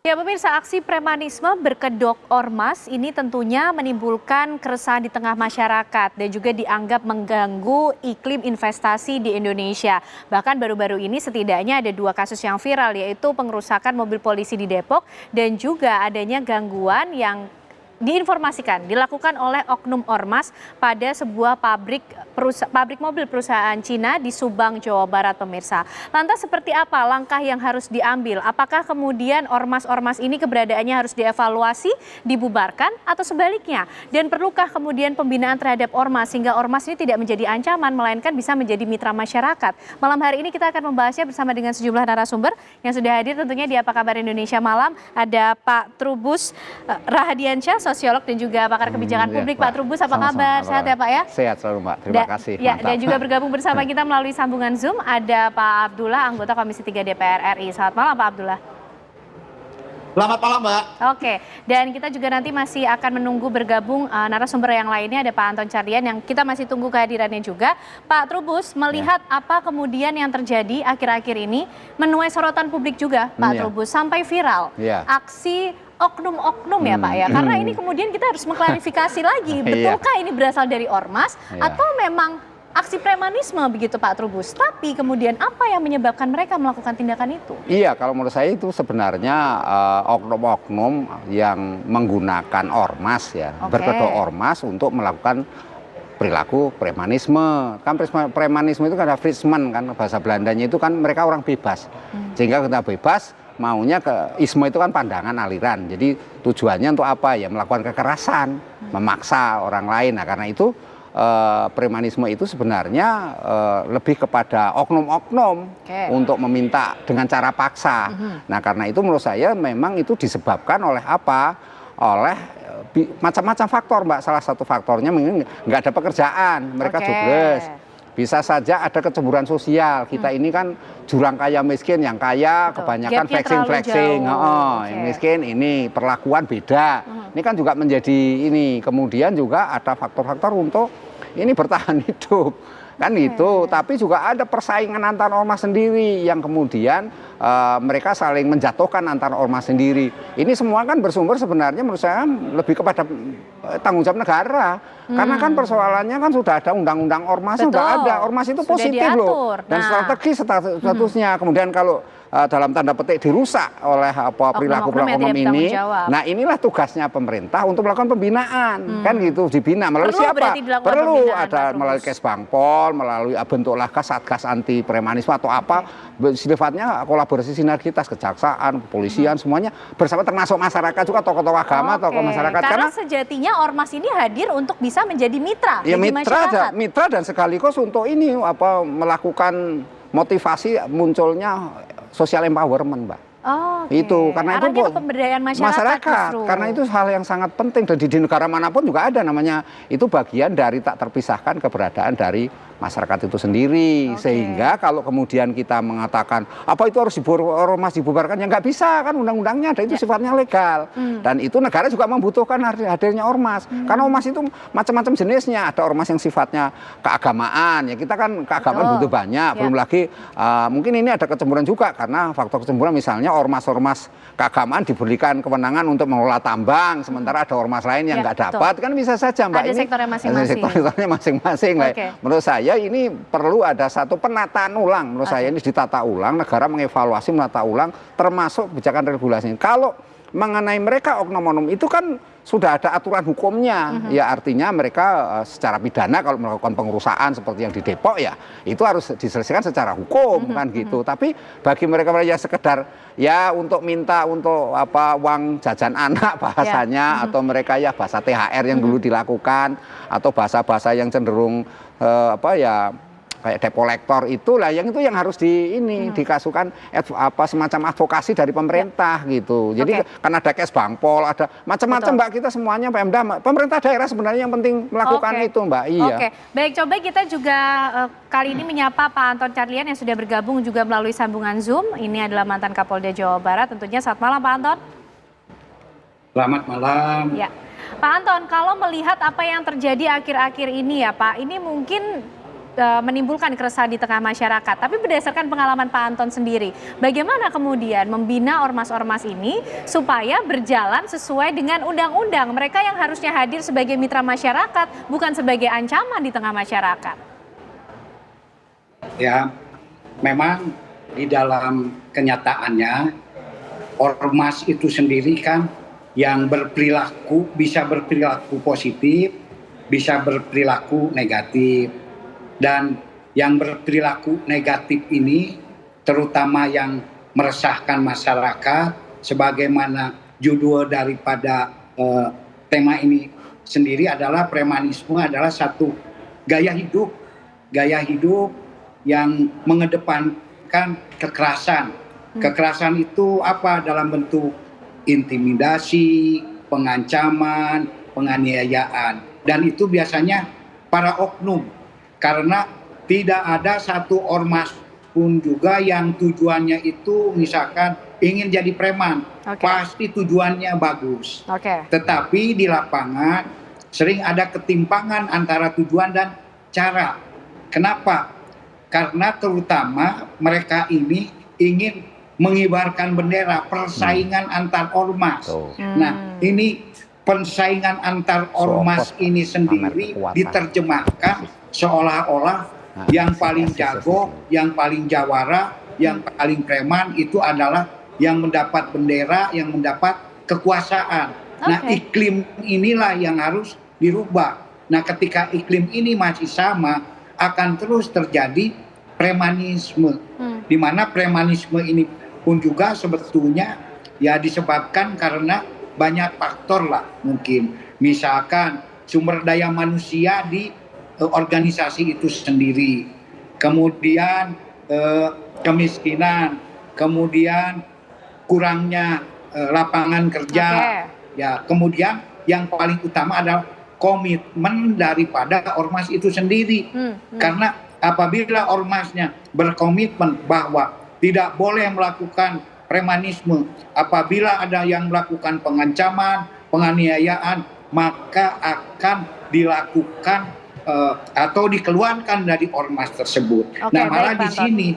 Ya pemirsa, aksi premanisme berkedok ormas ini tentunya menimbulkan keresahan di tengah masyarakat dan juga dianggap mengganggu iklim investasi di Indonesia. Bahkan baru-baru ini setidaknya ada 2 kasus yang viral, yaitu pengerusakan mobil polisi di Depok dan juga adanya gangguan yang diinformasikan dilakukan oleh oknum ormas pada sebuah pabrik mobil perusahaan Cina di Subang, Jawa Barat, pemirsa. Lantas seperti apa langkah yang harus diambil? Apakah kemudian ormas-ormas ini keberadaannya harus dievaluasi, dibubarkan, atau sebaliknya? Dan perlukah kemudian pembinaan terhadap ormas sehingga ormas ini tidak menjadi ancaman, melainkan bisa menjadi mitra masyarakat? Malam hari ini kita akan membahasnya bersama dengan sejumlah narasumber yang sudah hadir tentunya di Apa Kabar Indonesia Malam. Ada Pak Trubus Rahadiansyah, sosiolog dan juga pakar kebijakan publik. Pak Trubus, apa kabar? Sehat ya Pak ya? Sehat selalu Mbak, terima kasih. Ya, dan juga bergabung bersama kita melalui sambungan Zoom ada Pak Abdullah, anggota Komisi 3 DPR RI. Selamat malam Pak Abdullah. Selamat malam Mbak. Oke, dan kita juga nanti masih akan menunggu bergabung narasumber yang lainnya. Ada Pak Anton Carlyan yang kita masih tunggu kehadirannya juga. Pak Trubus, melihat apa kemudian yang terjadi akhir-akhir ini menuai sorotan publik juga Pak Trubus, sampai viral aksi oknum-oknum ya Pak ya, karena ini kemudian kita harus mengklarifikasi lagi, betulkah ini berasal dari ormas atau memang aksi premanisme begitu Pak Trubus, tapi kemudian apa yang menyebabkan mereka melakukan tindakan itu? Iya, kalau menurut saya itu sebenarnya oknum-oknum yang menggunakan ormas ya, berkedok ormas untuk melakukan perilaku premanisme. Kan premanisme itu kan ada Frisman kan, bahasa Belandanya itu kan mereka orang bebas, sehingga kita bebas maunya ke isme itu kan pandangan aliran. Jadi tujuannya untuk apa ya? Melakukan kekerasan, memaksa orang lain. Nah karena itu premanisme itu sebenarnya lebih kepada oknum-oknum untuk meminta dengan cara paksa. Nah karena itu menurut saya memang itu disebabkan oleh apa? Oleh macam-macam faktor Mbak. Salah satu faktornya mungkin nggak ada pekerjaan, mereka jobless. Bisa saja ada kecemburuan sosial. Kita ini kan jurang kaya miskin, yang kaya kebanyakan flexing-flexing. Yang miskin ini perlakuan beda. Ini kan juga menjadi ini. Kemudian juga ada faktor-faktor untuk ini bertahan hidup. Kan gitu, tapi juga ada persaingan antar ormas sendiri yang kemudian mereka saling menjatuhkan antar ormas sendiri. Ini semua kan bersumber sebenarnya menurut saya lebih kepada tanggung jawab negara. Karena kan persoalannya kan sudah ada undang-undang ormas, sudah ada. Ormas itu positif loh. Dan strategi statusnya. Kemudian kalau dalam tanda petik dirusak oleh perilaku-perilaku ini. Nah inilah tugasnya pemerintah untuk melakukan pembinaan. Kan gitu, dibina melalui siapa? Perlu ada melalui Kesbangpol, melalui bentuklah Satgas anti premanisme atau apa. Sifatnya kolaborasi sinergitas, kejaksaan, kepolisian, semuanya bersama, termasuk masyarakat juga, tokoh-tokoh agama, tokoh masyarakat. Karena sejatinya ormas ini hadir untuk bisa menjadi mitra ya, mitra dan sekaligus untuk ini melakukan motivasi munculnya social empowerment Mbak. Itu karena itu pemberdayaan masyarakat karena itu hal yang sangat penting, dan di negara manapun juga ada namanya, itu bagian dari tak terpisahkan keberadaan dari masyarakat itu sendiri. Sehingga kalau kemudian kita mengatakan apa itu harus ormas dibubarkan, ya nggak bisa, kan undang-undangnya ada, itu sifatnya legal. Dan itu negara juga membutuhkan hadirnya ormas, karena ormas itu macam-macam jenisnya. Ada ormas yang sifatnya keagamaan, ya kita kan keagamaan butuh banyak, belum lagi mungkin ini ada kecemburuan juga, karena faktor kecemburuan misalnya ormas-ormas keagamaan diberikan kewenangan untuk mengelola tambang, sementara ada ormas lain yang nggak dapat, kan bisa saja Mbak. Ada ini sektornya masing-masing. Sektornya masing-masing. Menurut saya ini perlu ada satu penataan ulang. Menurut saya ini ditata ulang, negara mengevaluasi, menata ulang, termasuk kebijakan regulasi. Kalau mengenai mereka oknum-oknum itu kan sudah ada aturan hukumnya, ya artinya mereka secara pidana kalau melakukan pengerusakan seperti yang di Depok ya itu harus diselesaikan secara hukum kan gitu. Tapi bagi mereka yang sekedar ya untuk minta untuk uang jajan anak bahasanya, atau mereka ya bahasa THR yang dulu dilakukan, atau bahasa-bahasa yang cenderung kayak debt collector, itulah yang itu yang harus dikasukan semacam advokasi dari pemerintah gitu. Jadi kan ada Kesbangpol, ada macam-macam Mbak, kita semuanya Pemda, pemerintah daerah sebenarnya yang penting melakukan itu Mbak. Iya. Baik, coba kita juga kali ini menyapa Pak Anton Carlyan yang sudah bergabung juga melalui sambungan Zoom. Ini adalah mantan Kapolda Jawa Barat tentunya. Selamat malam Pak Anton. Selamat malam. Ya. Pak Anton, kalau melihat apa yang terjadi akhir-akhir ini ya Pak, ini mungkin menimbulkan keresahan di tengah masyarakat. Tapi berdasarkan pengalaman Pak Anton sendiri, bagaimana kemudian membina ormas-ormas ini supaya berjalan sesuai dengan undang-undang? Mereka yang harusnya hadir sebagai mitra masyarakat, bukan sebagai ancaman di tengah masyarakat. Ya, memang di dalam kenyataannya ormas itu sendiri kan yang bisa berperilaku positif, bisa berperilaku negatif. Dan yang berperilaku negatif ini terutama yang meresahkan masyarakat, sebagaimana judul daripada tema ini sendiri adalah premanisme adalah satu gaya hidup yang mengedepankan kekerasan. Kekerasan itu apa? Dalam bentuk intimidasi, pengancaman, penganiayaan. Dan itu biasanya para oknum. Karena tidak ada satu ormas pun juga yang tujuannya itu misalkan ingin jadi preman. Pasti tujuannya bagus. Tetapi di lapangan sering ada ketimpangan antara tujuan dan cara. Kenapa? Karena terutama mereka ini ingin mengibarkan bendera persaingan antar ormas. Nah, ini persaingan antar ormas ini sendiri diterjemahkan seolah-olah yang paling jago, yang paling jawara, yang paling preman itu adalah yang mendapat bendera, yang mendapat kekuasaan. Nah, iklim inilah yang harus dirubah. Nah, ketika iklim ini masih sama, akan terus terjadi premanisme. Di mana premanisme ini pun juga sebetulnya ya disebabkan karena banyak faktor lah mungkin. Misalkan sumber daya manusia di organisasi itu sendiri, kemudian kemiskinan, kemudian kurangnya lapangan kerja, ya kemudian yang paling utama adalah komitmen daripada ormas itu sendiri. Karena apabila ormasnya berkomitmen bahwa tidak boleh melakukan premanisme, apabila ada yang melakukan pengancaman, penganiayaan, maka akan dilakukan atau dikeluarkan dari ormas tersebut. Nah, malah di sini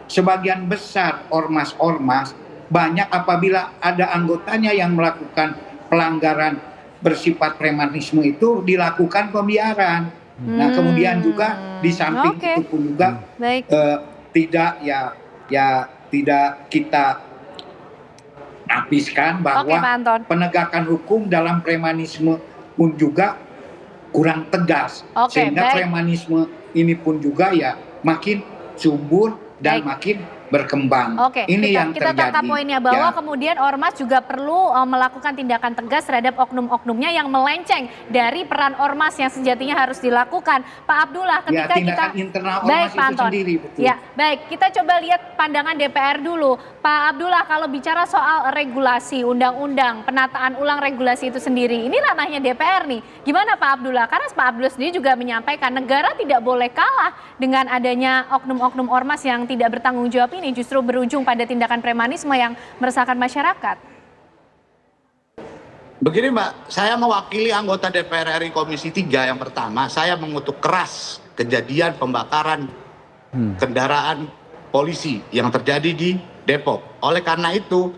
sebagian besar ormas-ormas banyak apabila ada anggotanya yang melakukan pelanggaran bersifat premanisme itu dilakukan pembiaran. Nah, kemudian juga di samping itu pun juga tidak kita habiskan bahwa penegakan hukum dalam premanisme pun juga kurang tegas, sehingga premanisme ini pun juga ya makin subur dan makin berkembang. Ini yang kita terjadi. tangkap poinnya bahwa kemudian ormas juga perlu melakukan tindakan tegas terhadap oknum-oknumnya yang melenceng dari peran ormas yang sejatinya harus dilakukan. Pak Abdullah, ketika kita internal ormas itu sendiri, betul. Ya, baik, kita coba lihat pandangan DPR dulu. Pak Abdullah, kalau bicara soal regulasi, undang-undang, penataan ulang regulasi itu sendiri, ini ranahnya DPR nih. Gimana Pak Abdullah? Karena Pak Abdullah sendiri juga menyampaikan negara tidak boleh kalah dengan adanya oknum-oknum ormas yang tidak bertanggung jawab ini, justru berujung pada tindakan premanisme yang meresahkan masyarakat. Begini Mbak, saya mewakili anggota DPR RI Komisi 3 yang pertama, saya mengutuk keras kejadian pembakaran kendaraan polisi yang terjadi di Depok. Oleh karena itu,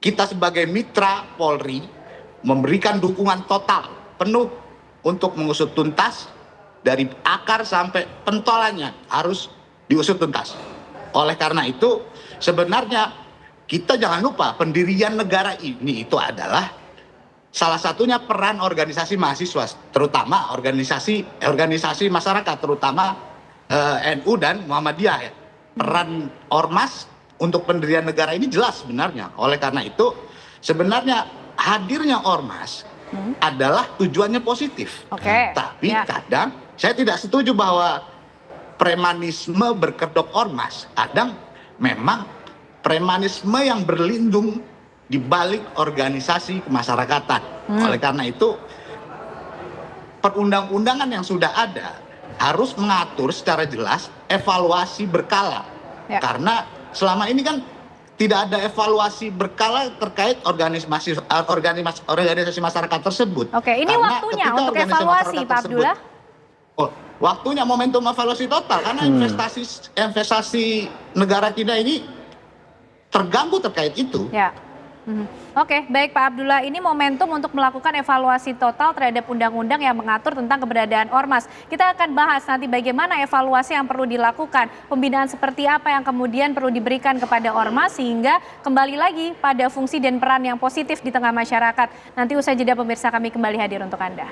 kita sebagai mitra Polri memberikan dukungan total, penuh untuk mengusut tuntas dari akar sampai pentolannya harus diusut tuntas. Oleh karena itu, sebenarnya kita jangan lupa pendirian negara ini itu adalah salah satunya peran organisasi mahasiswa, terutama organisasi masyarakat, terutama NU dan Muhammadiyah. Ya. Peran ormas untuk pendirian negara ini jelas sebenarnya. Oleh karena itu, sebenarnya hadirnya ormas adalah tujuannya positif. Tapi kadang saya tidak setuju bahwa premanisme berkedok ormas. Kadang memang premanisme yang berlindung di balik organisasi kemasyarakatan. Oleh karena itu, perundang-undangan yang sudah ada harus mengatur secara jelas evaluasi berkala. Karena selama ini kan tidak ada evaluasi berkala terkait organisasi masyarakat tersebut. Ini karena waktunya untuk evaluasi, Pak Abdullah. waktunya momentum evaluasi total karena investasi negara kita ini terganggu terkait itu. Ya. Oke, baik Pak Abdullah, ini momentum untuk melakukan evaluasi total terhadap undang-undang yang mengatur tentang keberadaan ormas. Kita akan bahas nanti bagaimana evaluasi yang perlu dilakukan, pembinaan seperti apa yang kemudian perlu diberikan kepada ormas sehingga kembali lagi pada fungsi dan peran yang positif di tengah masyarakat. Nanti usai jeda pemirsa, kami kembali hadir untuk Anda.